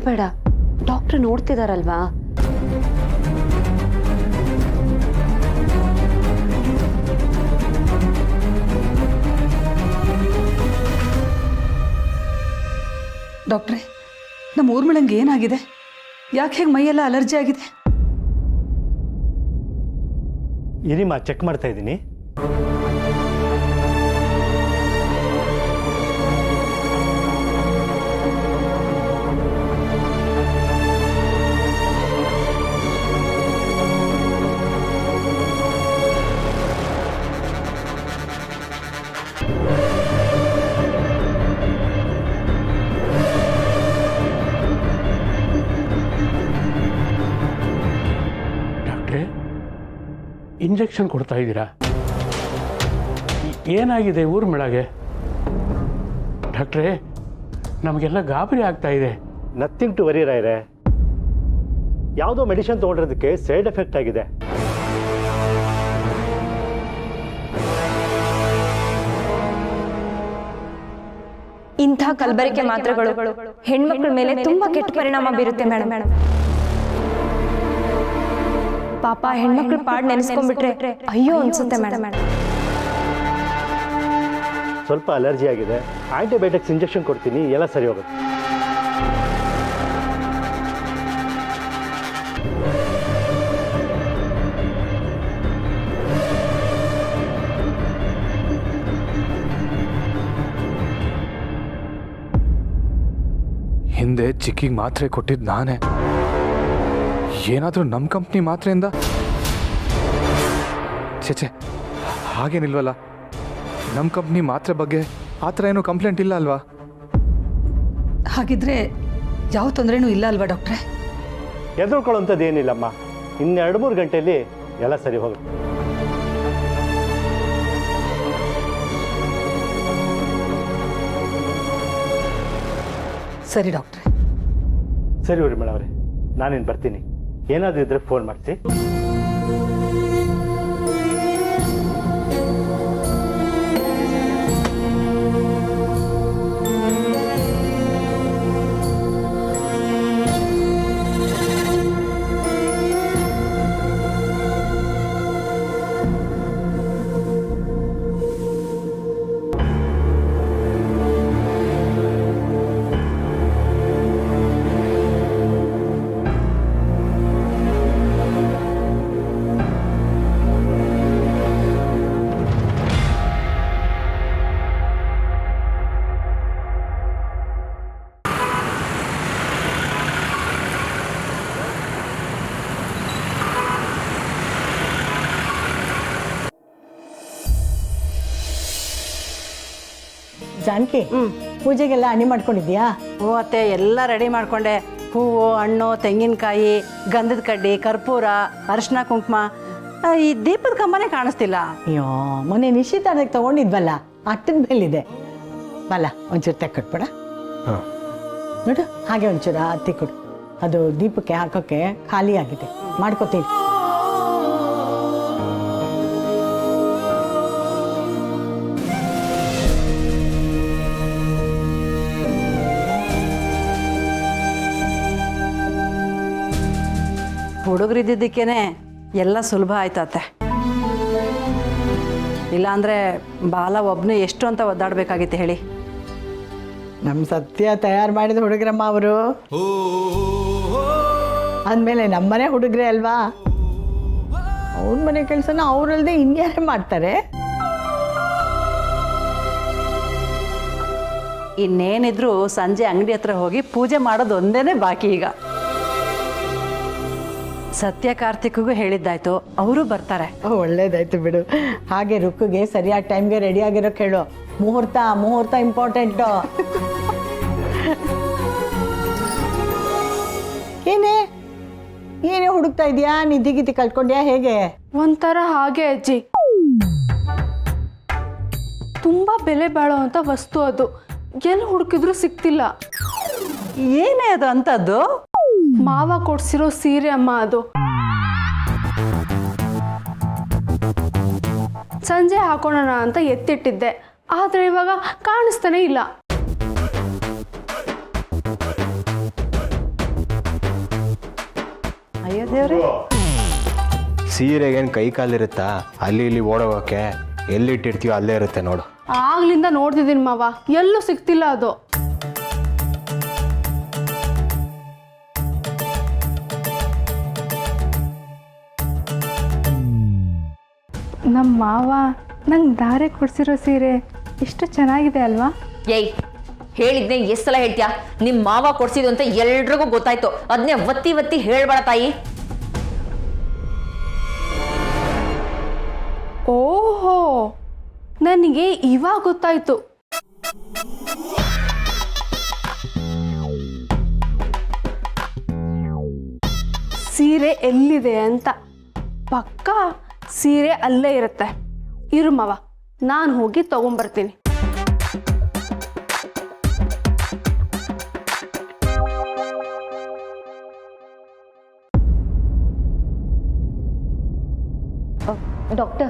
ಭಯ ಬೇಡ, ಡಾಕ್ಟರ್ ನೋಡ್ತಿದಾರಲ್ವಾ. ಡಾಕ್ಟ್ರೇ, ನಮ್ಮ ಊರ್ಮಿಳಂಗೆ ಏನಾಗಿದೆ? ಯಾಕೆ ಹೇಗೆ ಮೈಯೆಲ್ಲ ಅಲರ್ಜಿ ಆಗಿದೆ? ಇರಿಮಾ, ಚೆಕ್ ಮಾಡ್ತಾ ಇದ್ದೀನಿ. ಇಂಜೆಕ್ಷನ್ ಕೊಡ್ತಾ ಇದ್ದೀರಾ? ಏನಾಗಿದೆ ಊರ್ಮಿಳಗೆ? ಡಾಕ್ಟ್ರೇ, ನಮಗೆಲ್ಲ ಗಾಬರಿ ಆಗ್ತಾ ಇದೆ. ನಥಿಂಗ್ ಟು ವರಿ ರಾಯ್ರೆ. ಯಾವುದೋ ಮೆಡಿಸಿನ್ ತೊಗೊಂಡಿರೋದಕ್ಕೆ ಸೈಡ್ ಎಫೆಕ್ಟ್ ಆಗಿದೆ. ಇಂಥ ಕಲಬೆರಕೆ ಮಾತ್ರೆಗಳು ಹೆಣ್ಮಕ್ಳ ಮೇಲೆ ತುಂಬಾ ಕೆಟ್ಟ ಪರಿಣಾಮ ಬೀರುತ್ತೆ ಮೇಡಮ್. ಪಾಪ ಹೆಣ್ಮಕ್ಳು ಪಾಡ್ ನೆನೆಸ್ಕೊಂಡ್ಬಿಟ್ರೆ ಅಯ್ಯೋ ಅನ್ಸುತ್ತೆ ಮೇಡಮ್. ಸ್ವಲ್ಪ ಅಲರ್ಜಿ ಆಗಿದೆ, ಆಂಟಿಬಯೋಟಿಕ್ಸ್ ಇಂಜೆಕ್ಷನ್ ಕೊಡ್ತೀನಿ, ಎಲ್ಲ ಸರಿ ಹೋಗುತ್ತೆ. ಹಿಂದೆ ಚಿಕ್ಕಿಗೆ ಮಾತ್ರೆ ಕೊಟ್ಟಿದ್ದು ನಾನೇ. ಏನಾದರೂ ನಮ್ಮ ಕಂಪ್ನಿ ಮಾತ್ರೆಯಿಂದ? ಛೇ, ಹಾಗೇನಿಲ್ವಲ್ಲ. ನಮ್ಮ ಕಂಪ್ನಿ ಮಾತ್ರೆ ಬಗ್ಗೆ ಆ ಥರ ಏನೂ ಕಂಪ್ಲೇಂಟ್ ಇಲ್ಲ ಅಲ್ವಾ? ಹಾಗಿದ್ರೆ ಯಾವ ತೊಂದರೆನೂ ಇಲ್ಲ ಅಲ್ವಾ ಡಾಕ್ಟ್ರೇ? ಹೆದರ್ಕೊಳ್ಳೋಂಥದ್ದು ಏನಿಲ್ಲಮ್ಮ. ಇನ್ನು 2-3 ಗಂಟೆಯಲ್ಲಿ ಎಲ್ಲ ಸರಿ ಹೋಗುತ್ತೆ. ಸರಿ ಡಾಕ್ಟ್ರೇ. ಸರಿ ಊರ್ಮಿಳ ಅವರೇ, ನಾನೇನು ಬರ್ತೀನಿ. ಏನಾದರೂ ಇದ್ರೆ ಫೋನ್ ಮಾಡ್ತಿ. ಜಾನಕಿ, ಪೂಜೆಗೆಲ್ಲ ಅಣಿ ಮಾಡ್ಕೊಂಡಿದ್ಯಾ? ಓ ಅತ್ತೆ, ಎಲ್ಲ ರೆಡಿ ಮಾಡ್ಕೊಂಡೆ. ಹೂವು, ಹಣ್ಣು, ತೆಂಗಿನಕಾಯಿ, ಗಂಧದ ಕಡ್ಡಿ, ಕರ್ಪೂರ, ಅರಿಶಿನ, ಕುಂಕುಮ. ಈ ದೀಪದ ಕಂಬನೇ ಕಾಣಿಸ್ತಿಲ್ಲ. ಅಯ್ಯೋ, ಮೊನ್ನೆ ನಿಶ್ಚಿತಾರ್ಥಕ್ಕೆ ತಗೊಂಡಿದ್ವಲ್ಲ, ಅಟ್ಟದ ಮೇಲಿದೆ. ಬಲ್ಲ, ಒಂಚೂರು ತೆಕ್ಕೊಟ್ಬೇಡ. ನೋಡು, ಹಾಗೆ ಒಂಚೂರು ಹತ್ತಿ ಕೊಡು. ಅದು ದೀಪಕ್ಕೆ ಹಾಕೋಕ್ಕೆ ಖಾಲಿ ಆಗಿದೆ, ಮಾಡ್ಕೋತೀವಿ. ಹುಡುಗರಿದ್ದಕ್ಕೇನೆ ಎಲ್ಲ ಸುಲಭ ಆಯ್ತತ್ತೆ. ಇಲ್ಲಾಂದರೆ ಬಾಲ ಒಬ್ಬನು ಎಷ್ಟು ಅಂತ ಒದ್ದಾಡಬೇಕಾಗಿತ್ತು ಹೇಳಿ. ನಮ್ಮ ಸತ್ಯ ತಯಾರು ಮಾಡಿದ ಹುಡುಗರಮ್ಮ ಅವರು. ಅಂದಮೇಲೆ ನಮ್ಮನೆ ಹುಡುಗರೇ ಅಲ್ವಾ? ಅವ್ರ ಮನೆ ಕೆಲಸನ ಅವರಲ್ಲದೆ ಇನ್ಯಾರೇ ಮಾಡ್ತಾರೆ? ಇನ್ನೇನಿದ್ರು ಸಂಜೆ ಅಂಗಡಿ ಹತ್ರ ಹೋಗಿ ಪೂಜೆ ಮಾಡೋದು ಒಂದೇನೆ ಬಾಕಿ. ಈಗ ಸತ್ಯ ಕಾರ್ತಿಕ್ಗೂ ಹೇಳಿದ್ದಾಯ್ತು, ಅವರು ಬರ್ತಾರೆ. ಒಳ್ಳೇದಾಯ್ತು ಬಿಡು. ಹಾಗೆ ರುಕ್ಕಿಗೆ ಸರಿಯಾದ ಟೈಮ್ಗೆ ರೆಡಿ ಆಗಿರೋಕೆ ಹೇಳು. ಮುಹೂರ್ತ ಇಂಪಾರ್ಟೆಂಟು. ಏನೇ ಹುಡುಕ್ತಾ ಇದೆಯಾ? ನಿದ್ದಿಗಿದ್ದಿ ಕಳ್ಕೊಂಡ್ಯಾ ಹೇಗೆ? ಒಂಥರ ಹಾಗೆ ಅಜ್ಜಿ. ತುಂಬಾ ಬೆಲೆ ಬಾಳೋವಂಥ ವಸ್ತು ಅದು, ಎಲ್ಲಿ ಹುಡುಕಿದ್ರು ಸಿಕ್ತಿಲ್ಲ. ಏನೇ ಅದು ಅಂಥದ್ದು? ಮಾವ ಕೊಡ್ಸಿರೋ ಸೀರೆ ಅಮ್ಮ ಅದು. ಸಂಜೆ ಹಾಕೋಣ ಅಂತ ಎತ್ತಿಟ್ಟಿದ್ದೆ, ಆದ್ರೆ ಇವಾಗ ಕಾಣಿಸ್ತಾನೆ ಇಲ್ಲ. ಅಯ್ಯೋ ದೇವ್ರೆ. ಸೀರೆಗೇನು ಕೈ ಕಾಲಿರುತ್ತಾ? ಅಲ್ಲಿ ಇಲ್ಲಿ ಓಡೋಗೋಕೆ ಎಲ್ಲಿಟ್ಟಿರ್ತೀವೋ ಅಲ್ಲೇ ಇರುತ್ತೆ ನೋಡು. ಆಗ್ಲಿಂದ ನೋಡ್ತಿದ್ದೀನಿ ಮಾವ, ಎಲ್ಲೂ ಸಿಗ್ತಿಲ್ಲ ಅದು. ನಮ್ಮ ಮಾವ ನಂಗೆ ದಾರೆ ಕೊಡ್ಸಿರೋ ಸೀರೆ ಎಷ್ಟು ಚೆನ್ನಾಗಿದೆ ಅಲ್ವಾ? ಏಯ್, ಹೇಳಿದ್ನೆ ಎಷ್ಟು ಸಲ ಹೇಳ್ತೀಯಾ? ನಿಮ್ಮ ಮಾವ ಕೊಡ್ಸಿದ್ದು ಅಂತ ಎಲ್ರಿಗೂ ಗೊತ್ತಾಯ್ತು. ಅದನ್ನೇ ಒತ್ತಿ ಒತ್ತಿ ಹೇಳ್ಬೇಡ ತಾಯಿ. ಓಹೋ, ನನಗೆ ಇವಾಗ ಗೊತ್ತಾಯ್ತು. ಸೀರೆ ಎಲ್ಲಿದೆ ಅಂತ. ಪಕ್ಕ ಸೀರೆ ಅಲ್ಲೇ ಇರುತ್ತೆ. ಇರು ಮಾವ, ನಾನು ಹೋಗಿ ತಗೊಂಬರ್ತೀನಿ. ಡಾಕ್ಟರ್,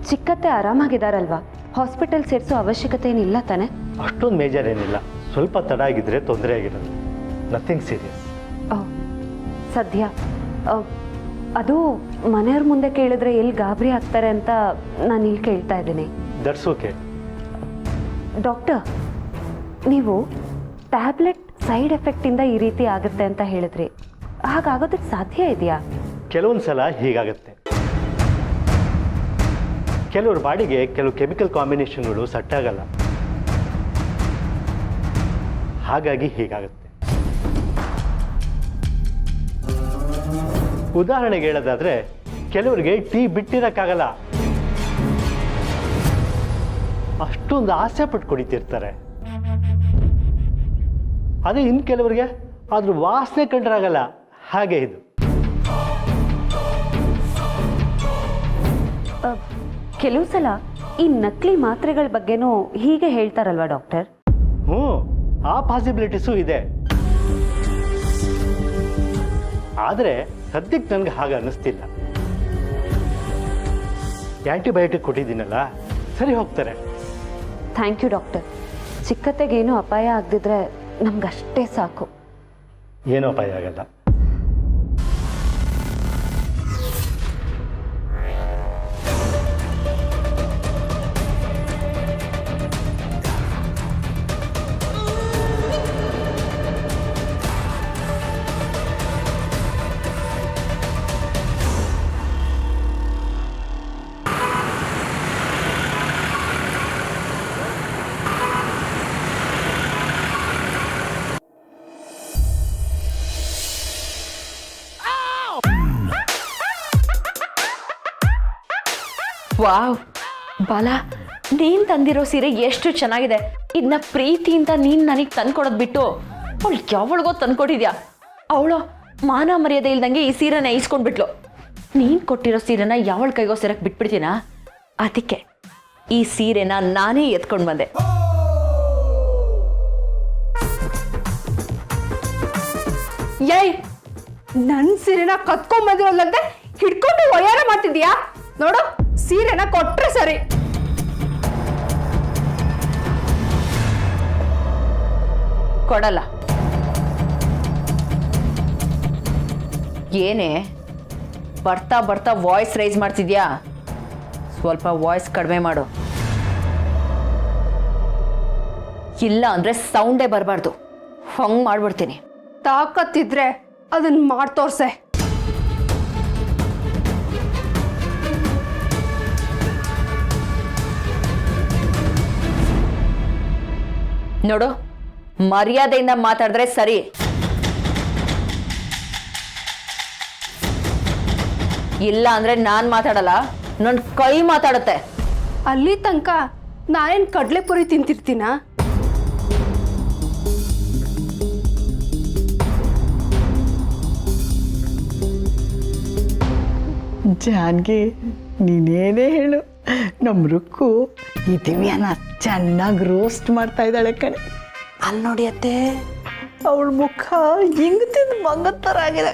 ಚಿಕ್ಕತ್ತೆ ಆರಾಮಾಗಿದ್ದಾರಲ್ವಾ? ಹಾಸ್ಪಿಟಲ್ ಸೇರಿಸೋ ಅವಶ್ಯಕತೆ ಏನಿಲ್ಲ ತಾನೆ? ಅಷ್ಟೊಂದು ಮೇಜರ್ ಏನಿಲ್ಲ, ಸ್ವಲ್ಪ ತಡ ಆಗಿದ್ರೆ ತೊಂದರೆ ಆಗಿರೋದು. Nothing serious. ಸದ್ಯ ಅದು ಮನೆಯವ್ರ ಮುಂದೆ ಕೇಳಿದ್ರೆ ಎಲ್ಲಿ ಗಾಬರಿ ಆಗ್ತಾರೆ ಅಂತ ನಾನು ಇಲ್ಲಿ ಕೇಳ್ತಾ ಇದ್ದೀನಿ. That's okay. ಡಾಕ್ಟರ್, ನೀವು ಟ್ಯಾಬ್ಲೆಟ್ ಸೈಡ್ ಎಫೆಕ್ಟಿಂದ ಈ ರೀತಿ ಆಗುತ್ತೆ ಅಂತ ಹೇಳಿದ್ರಿ. ಹಾಗಾಗೋದಕ್ಕೆ ಸಾಧ್ಯ ಇದೆಯಾ? ಕೆಲವೊಂದು ಸಲ ಹೀಗಾಗತ್ತೆ. ಕೆಲವ್ರ ಬಾಡಿಗೆ ಕೆಲವು ಕೆಮಿಕಲ್ ಕಾಂಬಿನೇಷನ್ಗಳು ಸೆಟ್ ಆಗಲ್ಲ, ಹಾಗಾಗಿ ಹೀಗಾಗುತ್ತೆ. ಉದಾಹರಣೆಗೆ ಹೇಳೋದಾದ್ರೆ, ಕೆಲವರಿಗೆ ಟೀ ಬಿಟ್ಟಿರಕ್ಕಾಗಲ್ಲ, ಅಷ್ಟೊಂದು ಆಸೆ ಪಟ್ಟು ಕುಡಿತಿರ್ತಾರೆ. ಅದೇ ಇನ್ನು ಕೆಲವರಿಗೆ ಅದ್ರ ವಾಸನೆ ಕಂಡ್ರಾಗಲ್ಲ, ಹಾಗೆ ಇದು. ಕೆಲವು ಸಲ ಈ ನಕಲಿ ಮಾತ್ರೆಗಳ ಬಗ್ಗೆನೂ ಹೀಗೆ ಹೇಳ್ತಾರಲ್ವಾ ಡಾಕ್ಟರ್? ಆ ಪಾಸಿಬಿಲಿಟೀಸು ಇದೆ. ಆದರೆ ಸದ್ಯಕ್ಕೆ ನನಗೆ ಹಾಗೆ ಅನ್ನಿಸ್ತಿಲ್ಲ. ಆ್ಯಂಟಿಬಯೋಟಿಕ್ ಕೊಟ್ಟಿದ್ದೀನಲ್ಲ, ಸರಿ ಹೋಗ್ತಾರೆ. Thank you doctor. ಚಿಕ್ಕತ್ತೆಗೇನು ಅಪಾಯ ಆಗದಿದ್ರೆ ನಮ್ಗಷ್ಟೇ ಸಾಕು. ಏನೂ ಅಪಾಯ ಆಗಲ್ಲ. ವಾವ್ ಬಾಲ, ನೀನ್ ತಂದಿರೋ ಸೀರೆ ಎಷ್ಟು ಚೆನ್ನಾಗಿದೆ. ಇದನ್ನ ಪ್ರೀತಿಯಿಂದ ನೀನ್ ನನಗೆ ತಂದ್ಕೊಡೋದು ಬಿಟ್ಟು ಅವಳು ಯಾವಳಿಗೋ ತಂದ್ಕೊಟ್ಟಿದ್ಯಾ. ಅವಳು ಮಾನ ಮರ್ಯಾದೆ ಇಲ್ದಂಗೆ ಈ ಸೀರೆನ ಇಸ್ಕೊಂಡ್ಬಿಟ್ಲು. ನೀನ್ ಕೊಟ್ಟಿರೋ ಸೀರೆನ ಯಾವಳ ಕೈಗೋ ಸೇರಕ್ ಬಿಟ್ಬಿಡ್ತೀನಾ? ಅದಕ್ಕೆ ಈ ಸೀರೆನ ನಾನೇ ಎತ್ಕೊಂಡು ಬಂದೆ. ಏಯ್, ನನ್ನ ಸೀರೆನ ಕತ್ಕೊಂಡ್ಬಂದಿರೋಲ್ಲಂತೆ ಹಿಡ್ಕೊಂಡು ಒಯ್ಯಾರ ಮಾಡ್ತಿದ್ಯಾ? ನೋಡು, ಸೀರೆನ ಕೊಟ್ರೆ ಸರಿ. ಕೊಡಲ್ಲ. ಏನೇ ಬರ್ತಾ ಬರ್ತಾ ವಾಯ್ಸ್ ರೈಸ್ ಮಾಡ್ತಿದ್ಯಾ? ಸ್ವಲ್ಪ ವಾಯ್ಸ್ ಕಡಿಮೆ ಮಾಡು, ಇಲ್ಲ ಅಂದ್ರೆ ಸೌಂಡೇ ಬರಬಾರ್ದು. ಹಂಗ್ ಮಾಡ್ಬಿಡ್ತೀನಿ. ತಾಕತ್ತಿದ್ರೆ ಅದನ್ನ ಮಾಡ್ತೋರ್ಸೆ. ನೋಡು, ಮರ್ಯಾದೆಯಿಂದ ಮಾತಾಡಿದ್ರೆ ಸರಿ, ಇಲ್ಲ ಅಂದ್ರೆ ನಾನ್ ಮಾತಾಡಲ್ಲ, ನನ್ನ ಕೈ ಮಾತಾಡುತ್ತೆ. ಅಲ್ಲಿ ತನಕ ನಾನೇನ್ ಕಡ್ಲೆಪುರಿ ತಿಂತಿರ್ತೀನ? ಜಾನ್ಗೆ ನೀನೇನೇ ಹೇಳು, ನಮ್ಮ ರುಕ್ಕು ಈ ದಿವ್ಯಾನ ಚೆನ್ನಾಗಿ ರೋಸ್ಟ್ ಮಾಡ್ತಾ ಇದ್ದಾಳೆ ಕಣೆ. ಅಲ್ಲಿ ನೋಡಿ ಅತ್ತೆ, ಅವಳ ಮುಖ ಹಿಂಗ್ ತಿಂದು ಮಂಗದ ಥರ ಆಗಿದೆ.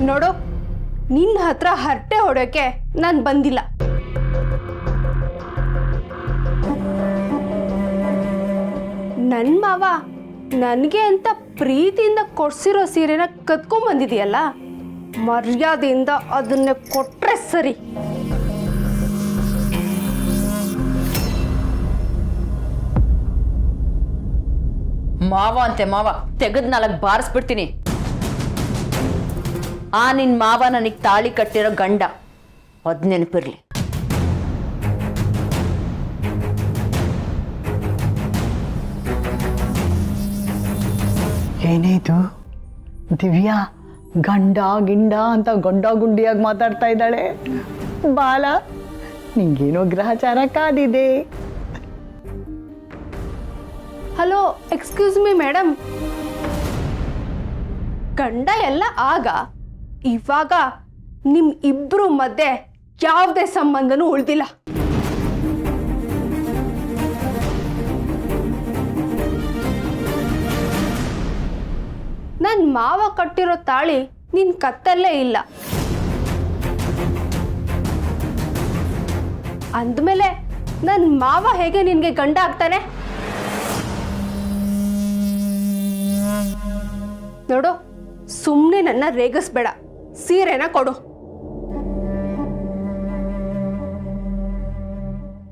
ನೋಡು, ನಿನ್ನ ಹತ್ರ ಹರಟೆ ಹೊಡೆಯೋಕೆ ನಾನು ಬಂದಿಲ್ಲ. ನನ್ನ ಮಾವ ನನಗೆ ಅಂತ ಪ್ರೀತಿಯಿಂದ ಕೊಡ್ಸಿರೋ ಸೀರೆನ ಕತ್ಕೊಂಡ್ಬಂದಿದೆಯಲ್ಲ, ಮರ್ಯಾದೆಯಿಂದ ಅದನ್ನೇ ಕೊಟ್ರೆ ಸರಿ. ಮಾವ ಅಂತೆ ಮಾವ, ತೆಗೆದ್ 4 ಬಾರಿಸ್ಬಿಡ್ತೀನಿ. ಆ ನಿನ್ ಮಾವ ನನಗ್ ತಾಳಿ ಕಟ್ಟಿರೋ ಗಂಡ, ಅದ್ ನೆನಪಿರ್ಲಿ. ಏನೇದು ದಿವ್ಯಾ ಗಂಡ ಗಿಂಡ ಅಂತ ಗಂಡ ಗುಂಡಿಯಾಗಿ ಮಾತಾಡ್ತಾ ಇದ್ದಾಳೆ. ಬಾಲ, ನಿಂಗೇನೋ ಗ್ರಹಚಾರ ಕಾದಿದೆ. Hello, excuse me madam. ಗಂಡ ಎಲ್ಲ ಆಗ, ಇವಾಗ ನಿಮ್ ಇಬ್ರು ಮಧ್ಯೆ ಯಾವುದೇ ಸಂಬಂಧನೂ ಉಳ್ದಿಲ್ಲ. ನನ್ ಮಾವ ಕಟ್ಟಿರೋ ತಾಳಿ ನಿನ್ ಕತ್ತಲ್ಲೇ ಇಲ್ಲ. ಅಂದ್ಮೇಲೆ ನನ್ ಮಾವ ಹೇಗೆ ನಿನ್ಗೆ ಗಂಡ ಆಗ್ತಾನೆ? ನೋಡು, ಸುಮ್ಮನೆ ನನ್ನ ರೇಗಿಸ್ಬೇಡ, ಸೀರೆನ ಕೊಡು.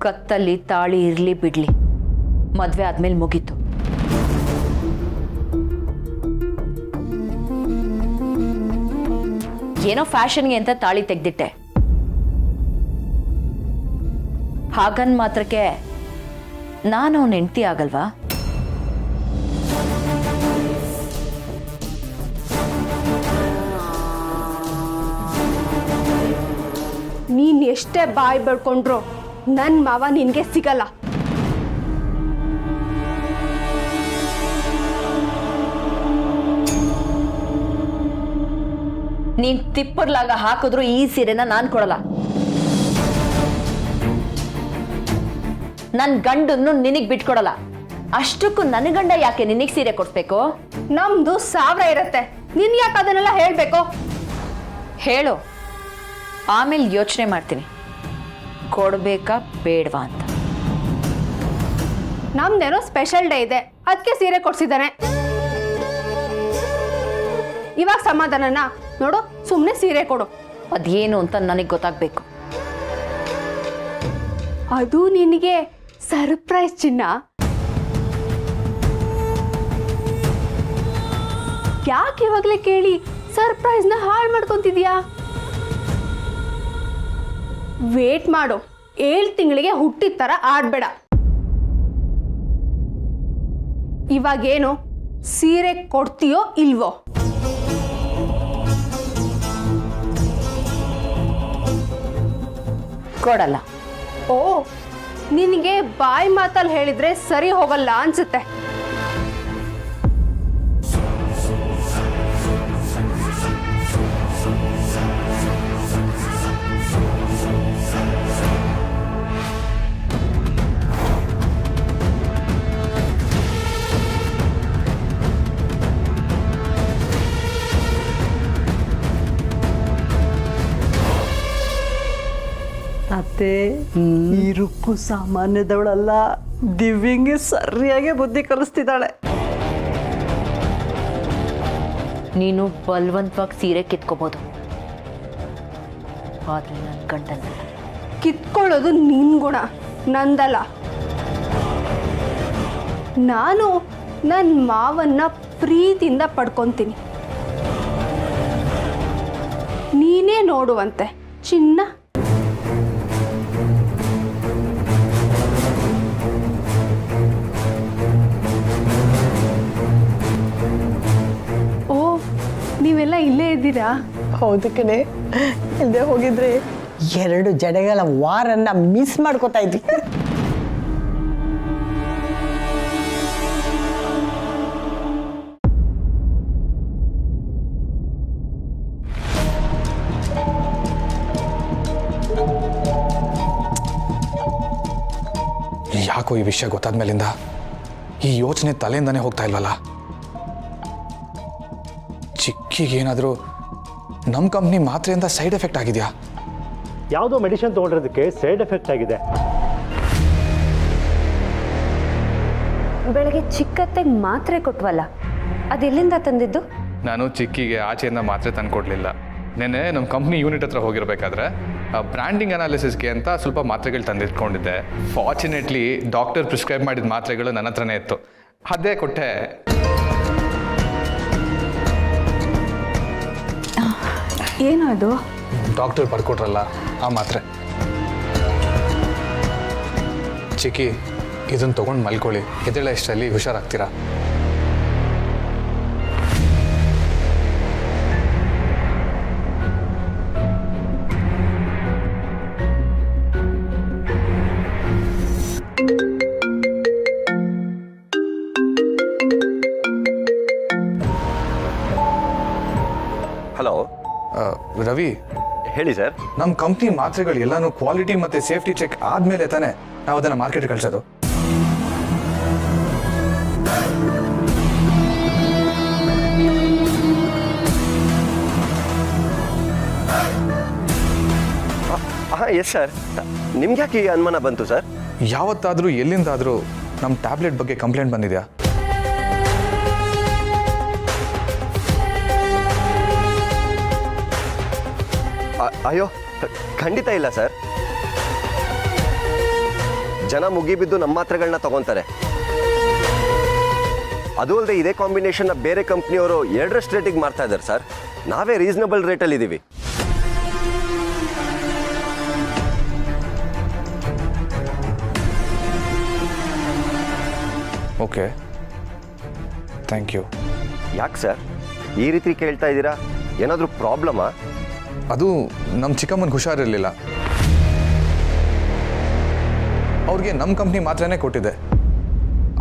ಕತ್ತಲ್ಲಿ ತಾಳಿ ಇರ್ಲಿ ಬಿಡ್ಲಿ, ಮದ್ವೆ ಆದ್ಮೇಲೆ ಮುಗೀತು. ಏನೋ ಫ್ಯಾಷನ್ಗೆ ಅಂತ ತಾಳಿ ತೆಗ್ದಿಟ್ಟೆ. ಹಾಗನ್ ಮಾತ್ರಕ್ಕೆ ನಾನು ಅವನ ಹೆಂಡತಿ ಆಗಲ್ವಾ? ನೀನ್ ಎಷ್ಟೇ ಬಾಯಿ ಬೆಳ್ಕೊಂಡ್ರು ನನ್ ಮಾವ ನಿನ್ಗೆ ಸಿಗಲ್ಲ. ನೀನ್ ತಿಪ್ಪರ್ಲಾಗ ಹಾಕಿದ್ರು ಈ ಸೀರೆನ ನಾನ್ ಕೊಡಲ್ಲ. ನನ್ ಗಂಡನ್ನು ನಿನಗ್ ಬಿಟ್ಕೊಡಲ್ಲ. ಅಷ್ಟಕ್ಕೂ ನನ್ನ ಗಂಡ ಯಾಕೆ ನಿನಗ್ ಸೀರೆ ಕೊಡ್ಬೇಕು? ನಮ್ದು 1000 ಇರತ್ತೆ, ನೀನ್ ಯಾಕೆ ಅದನ್ನೆಲ್ಲ ಹೇಳ್ಬೇಕು? ಹೇಳು, ಆಮೇಲೆ ಯೋಚನೆ ಮಾಡ್ತೀನಿ ಕೊಡ್ಬೇಕಾ ಬೇಡವಾ ಅಂತ. ನಮ್ದೇನೋ ಸ್ಪೆಷಲ್ ಡೇ ಇದೆ, ಅದಕ್ಕೆ ಸೀರೆ ಕೊಡ್ಸಿದ್ದಾನೆ. ಇವಾಗ ಸಮಾಧಾನನ ನೋಡು, ಸುಮ್ಮನೆ ಸೀರೆ ಕೊಡು. ಅದೇನು ಅಂತ ನನಗೆ ಗೊತ್ತಾಗ್ಬೇಕು. ಅದು ನಿನಗೆ ಸರ್ಪ್ರೈಸ್ ಚಿನ್ನ. ಯಾಕೆ ಇವಾಗಲೇ ಕೇಳಿ ಸರ್ಪ್ರೈಸ್ನ ಹಾಳು ಮಾಡ್ಕೊಂತಿದ್ಯಾ? ವೇಟ್ ಮಾಡು, 7 ತಿಂಗಳಿಗೆ ಹುಟ್ಟಿದ ಥರ ಆಡ್ಬೇಡ. ಇವಾಗೇನು ಸೀರೆ ಕೊಡ್ತೀಯೋ ಇಲ್ವೋ? ಕೊಡಲ್ಲ. ಓ, ನಿನಗೆ ಬಾಯಿ ಮಾತಲ್ಲಿ ಹೇಳಿದ್ರೆ ಸರಿ ಹೋಗಲ್ಲ ಅನ್ಸುತ್ತೆ. ಅತ್ತೆ, ಈ ರುಕ್ಕು ಸಾಮಾನ್ಯದವಳಲ್ಲ, ದಿವ್ಯಂಗೆ ಸರಿಯಾಗಿ ಬುದ್ಧಿ ಕಲಿಸ್ತಿದ್ದಾಳೆ. ನೀನು ಬಲವಂತವಾಗಿ ಸೀರೆ ಕಿತ್ಕೋಬಹುದು, ಆದ್ರೆ ನನ್ನ ಗಂಡನ ಕಿತ್ಕೊಳ್ಳೋದು ನಿನ್ ಗುಣ, ನಂದಲ್ಲ. ನಾನು ನನ್ನ ಮಾವನ್ನ ಪ್ರೀತಿಯಿಂದ ಪಡ್ಕೊತೀನಿ. ನೀನೇ ನೋಡುವಂತೆ ಚಿನ್ನ. ಓ, ನೀವೆಲ್ಲ ಇಲ್ಲೇ ಇದ್ದೀರಾ? ಹೌದು ಕಣೆ, ಇಲ್ಲದೆ ಹೋಗಿದ್ರೆ 2 ಜಡೆಗಳ ವಾರನ್ನ ಮಿಸ್ ಮಾಡ್ಕೋತಾ ಇದ್ವಿ. ಯಾಕೋ ಈ ವಿಷಯ ಗೊತ್ತಾದ್ಮೇಲಿಂದ ಈ ಯೋಚನೆ ತಲೆಯಿಂದಾನೇ ಹೋಗ್ತಾ ಇಲ್ವಲ್ಲ. ಚಿಕ್ಕಿಗೇನಾದರೂ ನಮ್ಮ ಕಂಪ್ನಿ ಮಾತ್ರೆಯಿಂದ ಸೈಡ್ ಎಫೆಕ್ಟ್ ಆಗಿದೆಯಾ? ಯಾವುದೋ ಮೆಡಿಸಿನ್ ತೊಗೊಂಡಿರೋದಕ್ಕೆ ಸೈಡ್ ಎಫೆಕ್ಟ್ ಆಗಿದೆ. ಬೆಳಗ್ಗೆ ಚಿಕ್ಕತ್ತೆಗೆ ಮಾತ್ರೆ ಕೊಟ್ವಲ್ಲ ಅದೆಲ್ಲಿಂದ ತಂದಿದ್ದು? ನಾನು ಚಿಕ್ಕಿಗೆ ಆಚೆಯಿಂದ ಮಾತ್ರೆ ತಂದು ಕೊಡಲಿಲ್ಲ. ನೆನ್ನೆ ನಮ್ಮ ಕಂಪ್ನಿ ಯೂನಿಟ್ ಹತ್ರ ಹೋಗಿರಬೇಕಾದ್ರೆ ಬ್ರ್ಯಾಂಡಿಂಗ್ ಅನಾಲಿಸಿಸ್ಗೆ ಅಂತ ಸ್ವಲ್ಪ ಮಾತ್ರೆಗಳು ತಂದಿಟ್ಕೊಂಡಿದ್ದೆ. ಫಾರ್ಚುನೇಟ್ಲಿ ಡಾಕ್ಟರ್ ಪ್ರಿಸ್ಕ್ರೈಬ್ ಮಾಡಿದ ಮಾತ್ರೆಗಳು ನನ್ನ ಹತ್ರನೇ ಇತ್ತು, ಅದೇ ಕೊಟ್ಟೆ. ಏನು ಅದು? ಡಾಕ್ಟರ್ ಬರ್ಕೊಟ್ರಲ್ಲ ಆ ಮಾತ್ರೆ. ಚಿಕ್ಕಿ, ಇದನ್ನು ತೊಗೊಂಡು ಮಲ್ಕೊಳ್ಳಿ, ಎದ್ದೇಳ ಇಷ್ಟರಲ್ಲಿ ಹುಷಾರಾಗ್ತೀರಾ. ಹಲೋ ರವಿ, ಹೇಳಿ ಸರ್. ನಮ್ಮ ಕಂಪ್ನಿ ಮಾತ್ರೆಗಳು ಎಲ್ಲಾನು ಕ್ವಾಲಿಟಿ ಮತ್ತು ಸೇಫ್ಟಿ ಚೆಕ್ ಆದಮೇಲೆ ತಾನೇ ನಾವು ಅದನ್ನು ಮಾರ್ಕೆಟ್ಗೆ ಕಳಿಸೋದು. ಹಾಂ ಎಸ್ ಸರ್. ನಿಮ್ಗೆ ಯಾಕೆ ಈ ಅನುಮಾನ ಬಂತು ಸರ್? ಯಾವತ್ತಾದರೂ ಎಲ್ಲಿಂದಾದರೂ ನಮ್ಮ ಟ್ಯಾಬ್ಲೆಟ್ ಬಗ್ಗೆ ಕಂಪ್ಲೇಂಟ್ ಬಂದಿದೆಯಾ? ಅಯ್ಯೋ ಖಂಡಿತ ಇಲ್ಲ ಸರ್. ಜನ ಮುಗಿಬಿದ್ದು ನಮ್ಮ ಮಾತ್ರೆಗಳನ್ನ ತಗೊತಾರೆ. ಅದು ಅಲ್ಲದೆ ಇದೇ ಕಾಂಬಿನೇಷನ್ನ ಬೇರೆ ಕಂಪ್ನಿಯವರು 2ರಷ್ಟು ರೇಟಿಗೆ ಮಾರ್ತಾ ಇದ್ದಾರೆ ಸರ್. ನಾವೇ ರೀಸನಬಲ್ ರೇಟಲ್ಲಿ ಇದ್ದೀವಿ. Okay, thank you. ಯಾಕೆ ಸರ್ ಈ ರೀತಿ ಕೇಳ್ತಾ ಇದ್ದೀರಾ? ಏನಾದರೂ ಪ್ರಾಬ್ಲಮಾ? ಅದು ನಮ್ಮ ಚಿಕ್ಕಮ್ಮನಿಗೆ ಹುಷಾರಿರಲಿಲ್ಲ, ಅವ್ರಿಗೆ ನಮ್ಮ ಕಂಪ್ನಿ ಮಾತ್ರನೇ ಕೊಟ್ಟಿದೆ.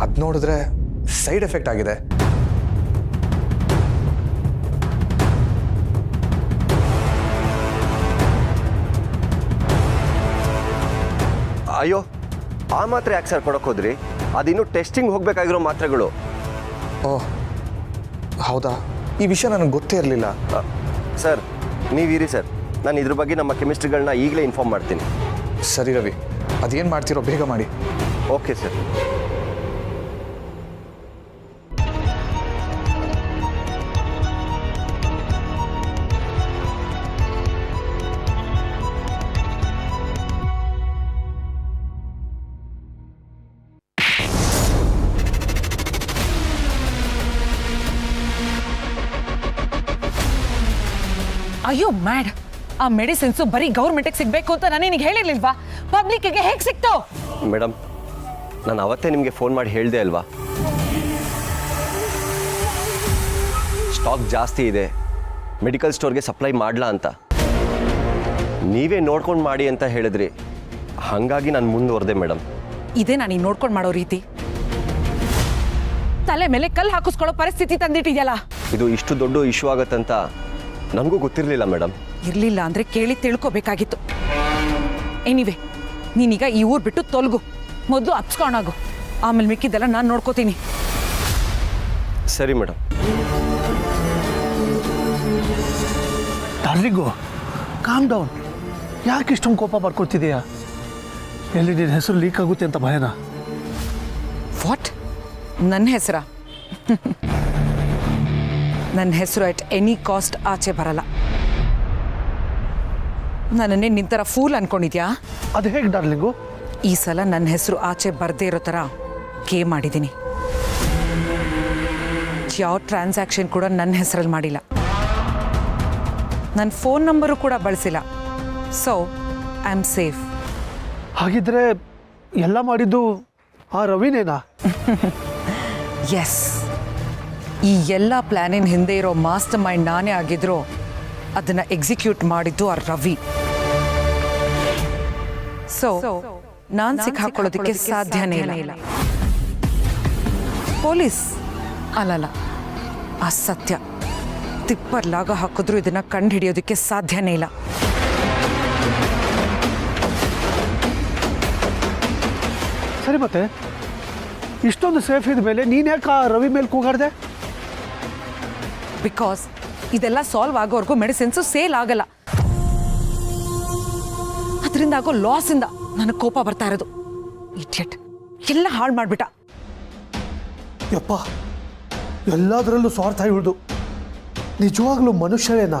ಅದು ನೋಡಿದ್ರೆ ಸೈಡ್ ಎಫೆಕ್ಟ್ ಆಗಿದೆ. ಅಯ್ಯೋ, ಆ ಮಾತ್ರೆ ಯಾಕೆ ಸರ್ ಕೊಡೋಕೆ ಹೋದ್ರಿ? ಅದಿನ್ನೂ ಟೆಸ್ಟಿಂಗ್ ಹೋಗಬೇಕಾಗಿರೋ ಮಾತ್ರೆಗಳು. ಓಹ್ ಹೌದಾ, ಈ ವಿಷಯ ನನಗೆ ಗೊತ್ತೇ ಇರಲಿಲ್ಲ. ಸರ್ ನೀವಿರಿ ಸರ್, ನಾನು ಇದ್ರ ಬಗ್ಗೆ ನಮ್ಮ ಕೆಮಿಸ್ಟ್ರಿಗಳನ್ನ ಈಗಲೇ ಇನ್ಫಾರ್ಮ್ ಮಾಡ್ತೀನಿ. ಸರಿ ರವಿ, ಅದೇನು ಮಾಡ್ತೀರೋ ಬೇಗ ಮಾಡಿ. Okay sir. ಅಯ್ಯೋ ಮ್ಯಾಡ್, ಆ ಮೆಡಿಸಿನ್ಸು ಬರೀ ಗೌರ್ಮೆಂಟಿಗೆ ಸಿಗಬೇಕು ಅಂತ ನಾನು ನಿನಗೆ ಹೇಳಿರ್ಲಿಲ್ವಾ? ಪಬ್ಲಿಕ್ಕಿಗೆ ಹೇಗೆ ಸಿಕ್ತು? ಮೇಡಮ್, ನಾನು ಅವತ್ತೇ ನಿಮಗೆ ಫೋನ್ ಮಾಡಿ ಹೇಳಿದೆ ಅಲ್ವಾ, ಸ್ಟಾಕ್ ಜಾಸ್ತಿ ಇದೆ, ಮೆಡಿಕಲ್ ಸ್ಟೋರ್ಗೆ ಸಪ್ಲೈ ಮಾಡಲಾ ಅಂತ. ನೀವೇ ನೋಡ್ಕೊಂಡು ಮಾಡಿ ಅಂತ ಹೇಳಿದ್ರಿ, ಹಾಗಾಗಿ ನಾನು ಮುಂದುವರೆದೆ ಮೇಡಮ್. ಇದೇ ನಾನು ನೋಡ್ಕೊಂಡು ಮಾಡೋ ರೀತಿ? ತಲೆ ಮೇಲೆ ಕಲ್ಲು ಹಾಕಿಸ್ಕೊಳ್ಳೋ ಪರಿಸ್ಥಿತಿ ತಂದಿಟ್ಟಿದ್ಯಲ್ಲ. ಇದು ಇಷ್ಟು ದೊಡ್ಡ ಇಶ್ಯೂ ಆಗತ್ತಂತ ನನಗೂ ಗೊತ್ತಿರಲಿಲ್ಲ ಮೇಡಮ್. ಇರಲಿಲ್ಲ ಅಂದರೆ ಕೇಳಿ ತಿಳ್ಕೊಬೇಕಾಗಿತ್ತು. ಎನಿವೆ, ನೀನೀಗ ಈ ಊರು ಬಿಟ್ಟು ತೊಲಗು, ಮೊದಲು ಅಪ್ಸ್ಕೊಂಡಾಗು, ಆಮೇಲೆ ಮಿಕ್ಕಿದ್ದೆಲ್ಲ ನಾನು ನೋಡ್ಕೋತೀನಿ. ಸರಿ ಮೇಡಮ್. Darling, calm down. ಯಾಕೆ ಇಷ್ಟೊಂದು ಕೋಪ ಬರ್ಕೊಳ್ತಿದೆಯಾ? ಎಲ್ಲಿ ನಿನ್ನ ಹೆಸರು ಲೀಕ್ ಆಗುತ್ತೆ ಅಂತ ಭಯನಾ? ವಾಟ್? ನನ್ನ ಹೆಸರಾ? ನನ್ನ ಹೆಸರು ಅಟ್ ಎನಿ ಕಾಸ್ಟ್ ಆಚೆ ಬರಲ್ಲ. ನನ್ನನ್ನೇ ನಿಂತರ ಫೂಲ್ ಅನ್ಕೊಂಡಿದ್ಯಾ? ಅದು ಹೇಗೆ ಡಾರ್ಲಿಂಗು? ಈ ಸಲ ನನ್ನ ಹೆಸರು ಆಚೆ ಬರದೇ ಇರೋ ಥರ ಗೇಮ್ ಮಾಡಿದ್ದೀನಿ. ಯಾವ ಟ್ರಾನ್ಸಾಕ್ಷನ್ ಕೂಡ ನನ್ನ ಹೆಸರಲ್ಲಿ ಮಾಡಿಲ್ಲ, ನನ್ನ ಫೋನ್ ನಂಬರು ಕೂಡ ಬಳಸಿಲ್ಲ. So I am safe. ಹಾಗಿದ್ರೆ ಎಲ್ಲ ಮಾಡಿದ್ದು ಆ ರವಿನೇನಾ? ಎಸ್, ಈ ಎಲ್ಲ ಪ್ಲ್ಯಾನಿನ ಹಿಂದೆ ಇರೋ ಮಾಸ್ಟರ್ ಮೈಂಡ್ ನಾನೇ ಆಗಿದ್ರು ಅದನ್ನು ಎಕ್ಸಿಕ್ಯೂಟ್ ಮಾಡಿದ್ದು ಆ ರವಿ. ಸೊ ನಾನು ಸಿಕ್ಕಾಕೊಳ್ಳೋದಕ್ಕೆ ಸಾಧ್ಯನೇ ಇಲ್ಲ. ಪೊಲೀಸ್ ಅಲ್ಲಲ್ಲ, ಆ ಸತ್ಯ ತಿಪ್ಪರ್ಲಾಗ ಹಾಕಿದ್ರು ಇದನ್ನು ಕಂಡು ಹಿಡಿಯೋದಕ್ಕೆ ಸಾಧ್ಯನೇ ಇಲ್ಲ. ಸರಿ, ಮತ್ತೆ ಇಷ್ಟೊಂದು ಸೇಫ್ ಇದ್ದ ಮೇಲೆ ನೀನು ಯಾಕೆ ಆ ರವಿ ಮೇಲೆ ಕೂಗಾಡ್ದೆ? ಬಿಕಾಸ್ ಇದೆಲ್ಲ ಸಾಲ್ವ್ ಆಗೋವರೆಗೂ ಮೆಡಿಸಿನ್ಸು ಸೇಲ್ ಆಗಲ್ಲ. ಅದರಿಂದ ಆಗೋ ಲಾಸಿಂದ ನನಗೆ ಕೋಪ ಬರ್ತಾ ಇರೋದು. ಇಡಿಯಟ್, ಎಲ್ಲ ಹಾಳು ಮಾಡಿಬಿಟ್ಟ. ಯಪ್ಪ ಎಲ್ಲದರಲ್ಲೂ ಸ್ವಾರ್ಥ ಇವಳ್ದು. ನಿಜವಾಗ್ಲೂ ಮನುಷ್ಯರೇನಾ?